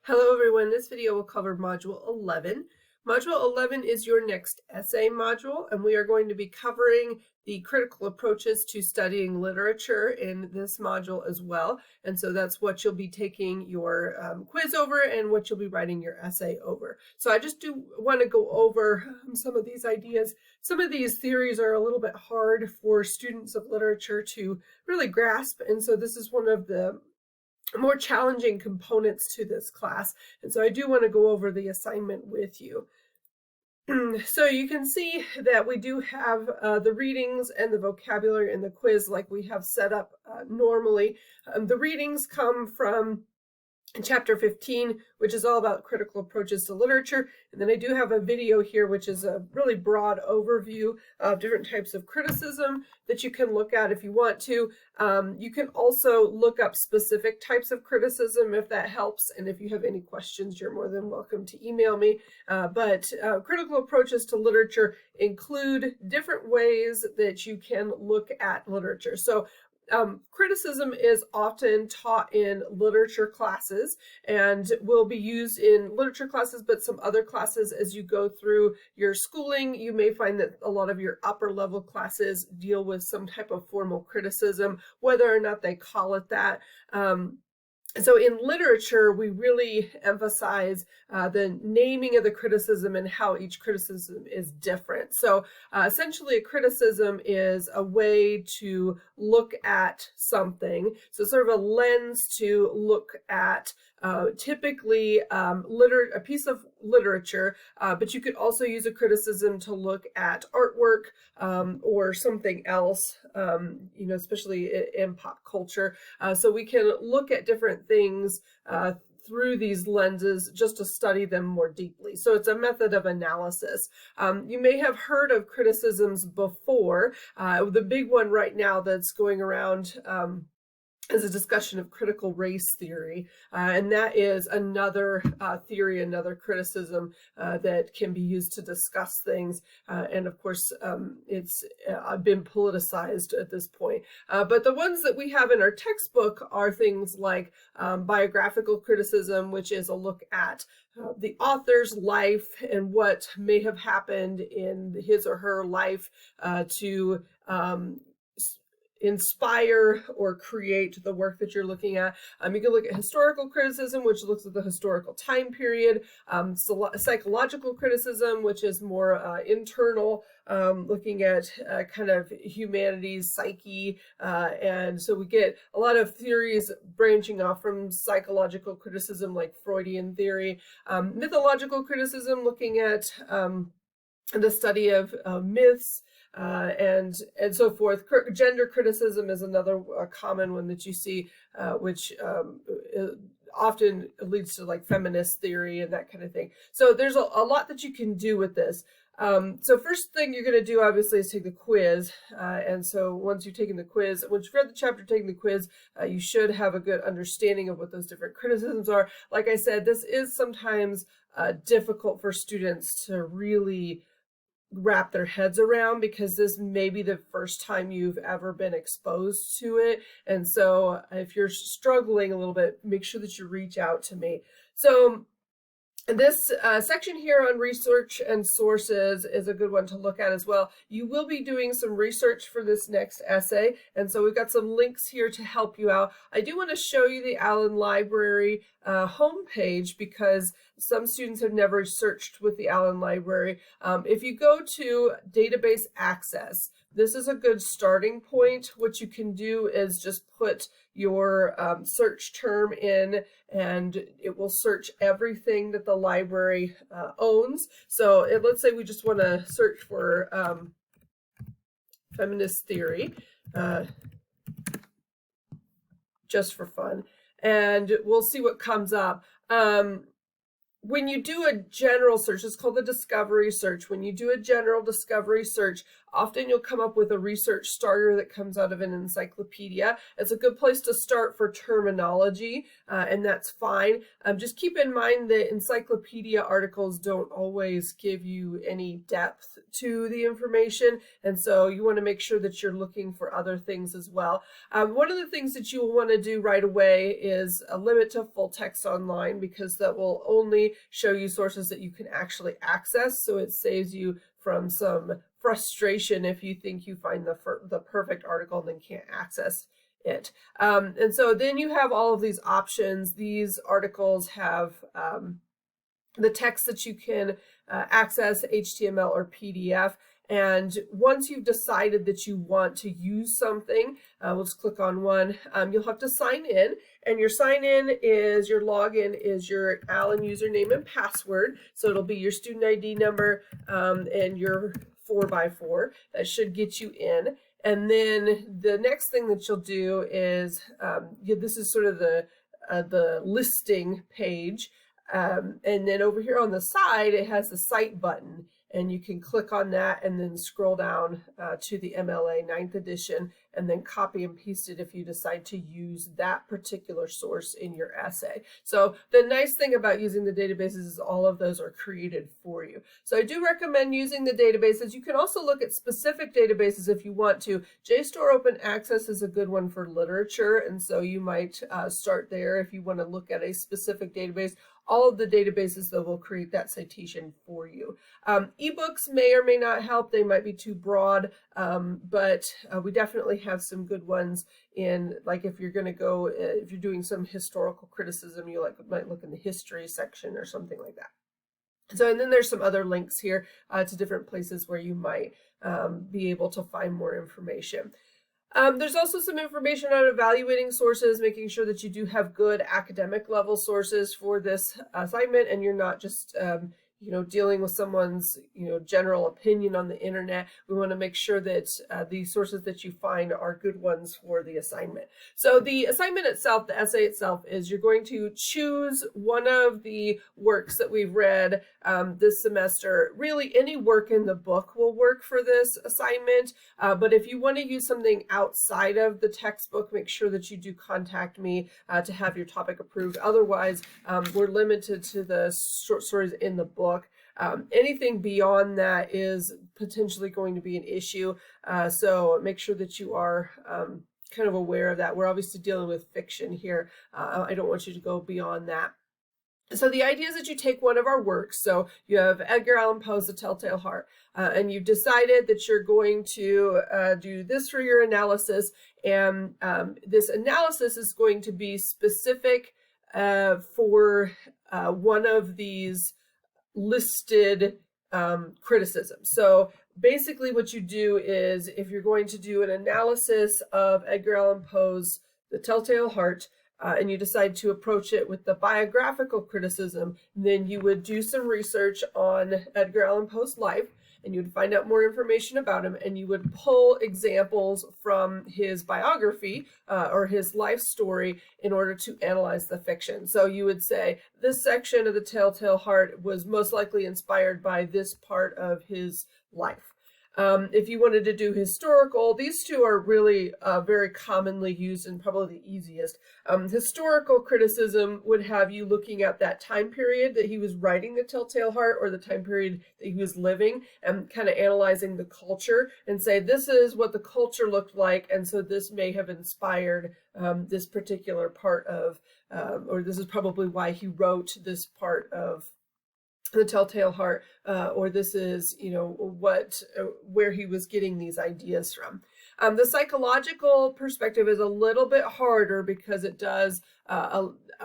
Hello everyone, this video will cover Module 11. Module 11 is your next essay module, and we are going to be covering the critical approaches to studying literature in this module as well. And so that's what you'll be taking your quiz over and what you'll be writing your essay over. So I just do want to go over some of these ideas. Some of these theories are a little bit hard for students of literature to really grasp, and so this is one of the more challenging components to this class, and so I do want to go over the assignment with you. So you can see that we do have the readings and the vocabulary in the quiz like we have set up normally. The readings come from Chapter 15, which is all about critical approaches to literature. And then I do have a video here, which is a really broad overview of different types of criticism that you can look at if you want to. You can also look up specific types of criticism if that helps. And if you have any questions, you're more than welcome to email me. But critical approaches to literature include different ways that you can look at literature. So criticism is often taught in literature classes and will be used in literature classes, but some other classes as you go through your schooling. You may find that a lot of your upper level classes deal with some type of formal criticism, whether or not they call it that. So in literature, we really emphasize the naming of the criticism and how each criticism is different. So essentially, a criticism is a way to look at something. So sort of a lens to look at typically a piece of literature, but you could also use a criticism to look at artwork or something else, especially in pop culture. So we can look at different things through these lenses just to study them more deeply. So it's a method of analysis. You may have heard of criticisms before. The big one right now that's going around is a discussion of critical race theory, and that is another theory, another criticism that can be used to discuss things, and of course it's been politicized at this point. But the ones that we have in our textbook are things like biographical criticism, which is a look at the author's life and what may have happened in his or her life to inspire or create the work that you're looking at. You can look at historical criticism, which looks at the historical time period, psychological criticism, which is more internal, looking at kind of humanity's psyche, and so we get a lot of theories branching off from psychological criticism like Freudian theory. Mythological criticism, looking at the study of myths, and so forth. Gender criticism is another common one that you see, which often leads to like feminist theory and that kind of thing. So there's a lot that you can do with this. So first thing you're going to do obviously is take the quiz, and so once you've taken the quiz, once you've read the chapter, taking the quiz, you should have a good understanding of what those different criticisms are. Like I said, this is sometimes difficult for students to really wrap their heads around because this may be the first time you've ever been exposed to it. And so if you're struggling a little bit, make sure that you reach out to me. So this section here on research and sources is a good one to look at as well. You will be doing some research for this next essay, and so we've got some links here to help you out. I do want to show you the Allen Library homepage because some students have never searched with the Allen Library. If you go to database access, this is a good starting point. What you can do is just put your search term in, and it will search everything that the library owns. So let's say we just want to search for feminist theory, just for fun, and we'll see what comes up. When you do a general search, it's called the discovery search. When you do a general discovery search, Often you'll come up with a research starter that comes out of an encyclopedia. It's a good place to start for terminology, and that's fine. Just keep in mind that encyclopedia articles don't always give you any depth to the information, and so you want to make sure that you're looking for other things as well. One of the things that you will want to do right away is a limit to full text online, because that will only show you sources that you can actually access, so it saves you from some frustration if you think you find the perfect article and then can't access it. And so then you have all of these options. These articles have the text that you can access, HTML or PDF. And once you've decided that you want to use something, we'll just click on one, you'll have to sign in. And your sign in is, your login is your Allen username and password. So it'll be your student ID number and your 4x4. That should get you in. And then the next thing that you'll do is, this is sort of the listing page. And then over here on the side, it has the cite button, and you can click on that and then scroll down to the MLA 9th edition and then copy and paste it if you decide to use that particular source in your essay. So the nice thing about using the databases is all of those are created for you. So I do recommend using the databases. You can also look at specific databases if you want to. JSTOR Open Access is a good one for literature, and so you might start there if you want to look at a specific database. All of the databases, though, will create that citation for you. Ebooks may or may not help. They might be too broad, but we definitely have some good ones in, like, if you're going to go, if you're doing some historical criticism, you might look in the history section or something like that. So, and then there's some other links here to different places where you might be able to find more information. There's also some information on evaluating sources, making sure that you do have good academic level sources for this assignment, and you're not just dealing with someone's general opinion on the internet. We want to make sure that the sources that you find are good ones for the assignment. So the assignment itself, the essay itself, is you're going to choose one of the works that we've read this semester. Really, any work in the book will work for this assignment, but if you want to use something outside of the textbook, make sure that you do contact me to have your topic approved. Otherwise, we're limited to the short stories in the book. Anything beyond that is potentially going to be an issue, so make sure that you are kind of aware of that. We're obviously dealing with fiction here. I don't want you to go beyond that. So the idea is that you take one of our works. So you have Edgar Allan Poe's The Telltale Heart, and you've decided that you're going to do this for your analysis, and this analysis is going to be specific for one of these listed criticisms. So basically what you do is, if you're going to do an analysis of Edgar Allan Poe's The Telltale Heart, and you decide to approach it with the biographical criticism, then you would do some research on Edgar Allan Poe's life, and you'd find out more information about him, and you would pull examples from his biography or his life story in order to analyze the fiction. So you would say, this section of The Telltale Heart was most likely inspired by this part of his life. If you wanted to do historical, these two are really very commonly used and probably the easiest. Historical criticism would have you looking at that time period that he was writing The Telltale Heart, or the time period that he was living, and kind of analyzing the culture and say, this is what the culture looked like, and so this may have inspired this particular part of, or this is probably why he wrote this part of The Telltale Heart, or this is, where he was getting these ideas from. The psychological perspective is a little bit harder because it does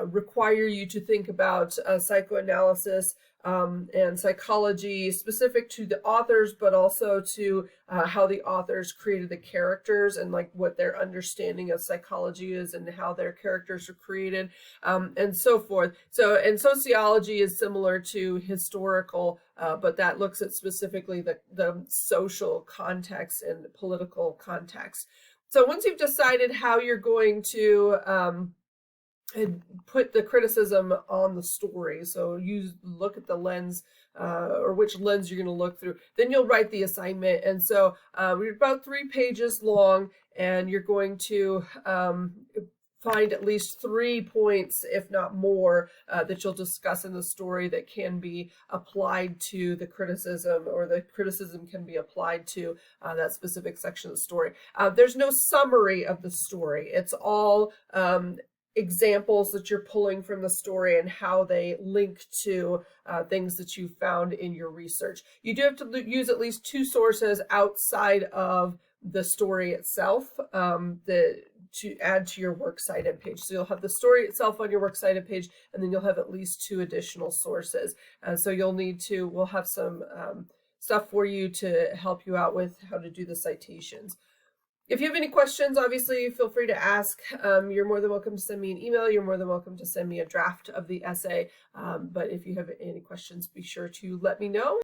require you to think about psychoanalysis and psychology specific to the authors, but also to how the authors created the characters and like what their understanding of psychology is and how their characters are created, and so forth. So, and sociology is similar to historical, but that looks at specifically the social context and political context. So once you've decided how you're going to and put the criticism on the story. So you look at the lens or which lens you're going to look through. Then you'll write the assignment. And so we're about 3 pages long, and you're going to find at least 3 points, if not more, that you'll discuss in the story that can be applied to the criticism, or the criticism can be applied to that specific section of the story. There's no summary of the story. It's all examples that you're pulling from the story and how they link to things that you found in your research. You do have to use at least 2 sources outside of the story itself to add to your works cited page. So you'll have the story itself on your works cited page, and then you'll have at least 2 additional sources. So you'll need to, we'll have some stuff for you to help you out with how to do the citations. If you have any questions, obviously, feel free to ask. You're more than welcome to send me an email. You're more than welcome to send me a draft of the essay. But if you have any questions, be sure to let me know.